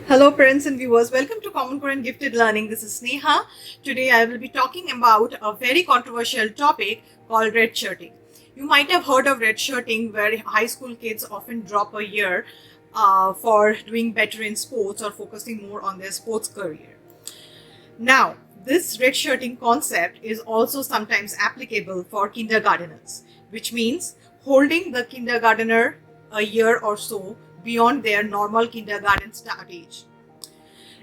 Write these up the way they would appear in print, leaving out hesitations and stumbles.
Hello parents and viewers, welcome to Common Core and Gifted Learning. This is Sneha. Today I will be talking about a very controversial topic called redshirting. You might have heard of redshirting, where high school kids often drop a year for doing better in sports or focusing more on their sports career. Now, this redshirting concept is also sometimes applicable for kindergarteners, which means holding the kindergartner a year or so beyond their normal kindergarten start age.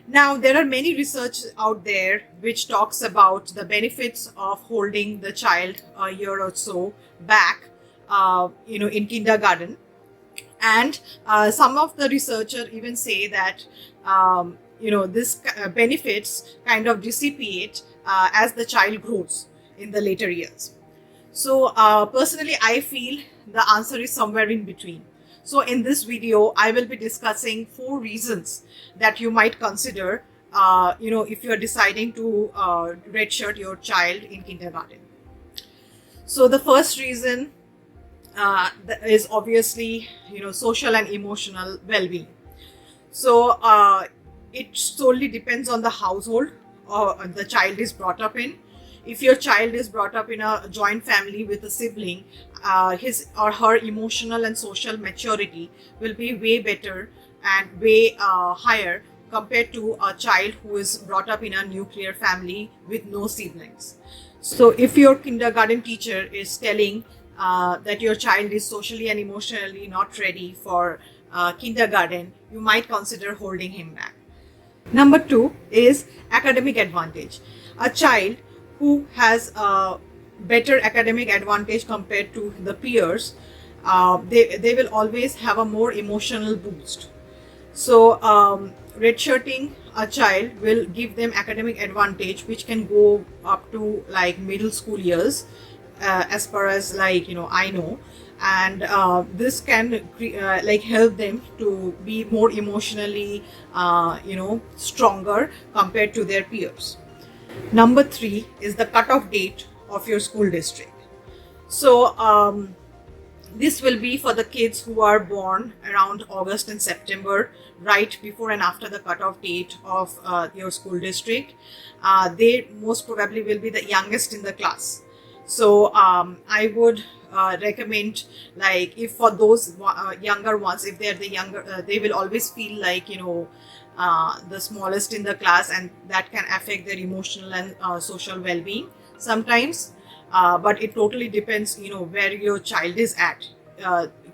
Now, there are many research out there which talks about the benefits of holding the child a year or so back, in kindergarten. And some of the researchers even say that, this benefits kind of dissipate as the child grows in the later years. So personally, I feel the answer is somewhere in between. So in this video, I will be discussing 4 reasons that you might consider, if you're deciding to redshirt your child in kindergarten. So the first reason is obviously, social and emotional well-being. So it solely depends on the household the child is brought up in. If your child is brought up in a joint family with a sibling, his or her emotional and social maturity will be way better and way higher compared to a child who is brought up in a nuclear family with no siblings. So if your kindergarten teacher is telling that your child is socially and emotionally not ready for kindergarten, you might consider holding him back. Number 2 is academic advantage. A child who has a better academic advantage compared to the peers, they will always have a more emotional boost. So redshirting a child will give them academic advantage, which can go up to like middle school years, as far as I know. And this can help them to be more emotionally stronger compared to their peers. Number 3 is the cutoff date of your school district. So this will be for the kids who are born around August and September, right before and after the cutoff date of your school district. They most probably will be the youngest in the class. So I would recommend, like, if for those younger ones, if they're the younger, they will always feel like the smallest in the class, and that can affect their emotional and social well-being sometimes. But it totally depends, where your child is at.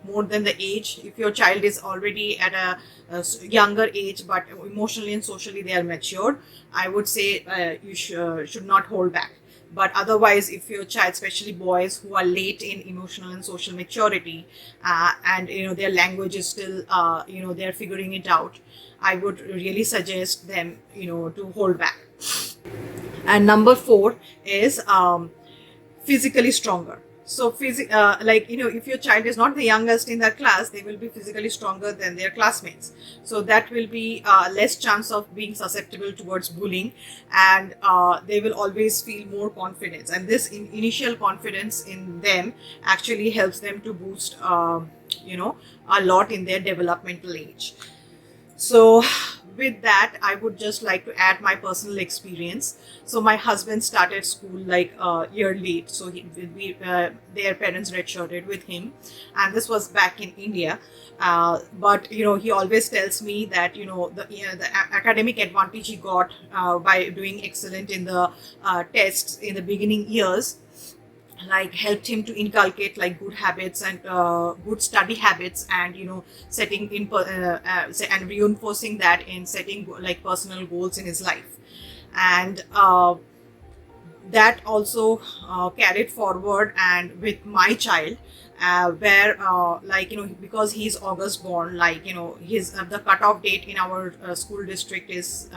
More than the age, if your child is already at a younger age but emotionally and socially they are mature, I would say you should not hold back. But otherwise, if your child, especially boys who are late in emotional and social maturity, and their language is still they're figuring it out, I would really suggest them to hold back. And number 4 is physically stronger. So if your child is not the youngest in that class, they will be physically stronger than their classmates. So that will be less chance of being susceptible towards bullying, and they will always feel more confidence. And this initial confidence in them actually helps them to boost, a lot in their developmental age. So with that, I would just like to add my personal experience. So my husband started school like a year late, so their parents redshirted with him, and this was back in India. But he always tells me that the academic advantage he got by doing excellent in the tests in the beginning years, like, helped him to inculcate like good habits and good study habits, and setting in and reinforcing that in setting like personal goals in his life. And that also carried forward and with my child, where because he's August born, his the cutoff date in our school district is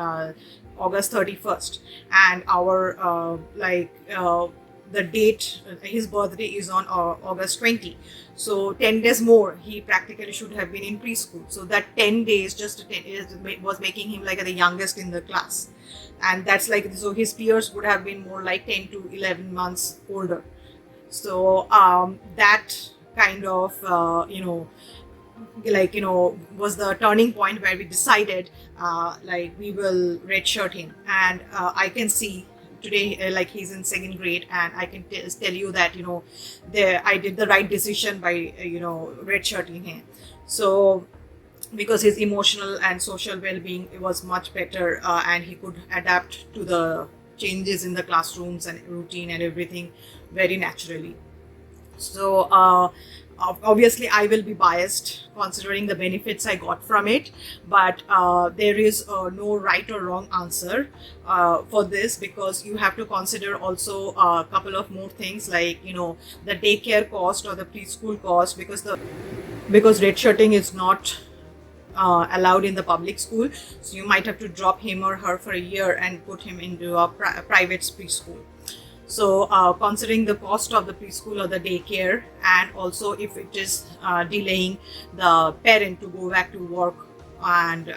August 31st, and our the date, his birthday is on August 20. So 10 days more, he practically should have been in preschool. So that 10 days, was making him like the youngest in the class. And that's so his peers would have been more like 10 to 11 months older. So that kind of, like, was the turning point where we decided like we will redshirt him. And I can see today, like, he's in second grade, and I can tell you that I did the right decision by redshirting him. So because his emotional and social well-being was much better, and he could adapt to the changes in the classrooms and routine and everything very naturally. So obviously I will be biased considering the benefits I got from it, but there is no right or wrong answer for this, because you have to consider also a couple of more things, like the daycare cost or the preschool cost, because redshirting is not allowed in the public school. So you might have to drop him or her for a year and put him into a private preschool. So considering the cost of the preschool or the daycare, and also if it is delaying the parent to go back to work and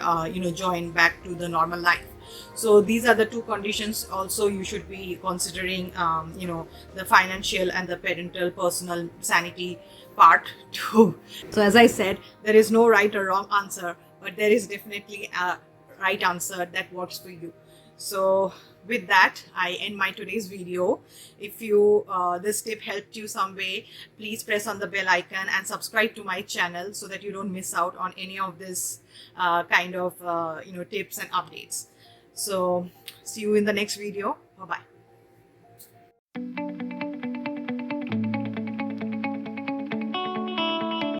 join back to the normal life. So these are the two conditions also you should be considering, the financial and the parental personal sanity part too. So as I said, there is no right or wrong answer, but there is definitely a right answer that works for you. So with that, I end my today's video. If you this tip helped you some way, please press on the bell icon and subscribe to my channel so that you don't miss out on any of this kind of tips and updates. So see you in the next video. Bye bye.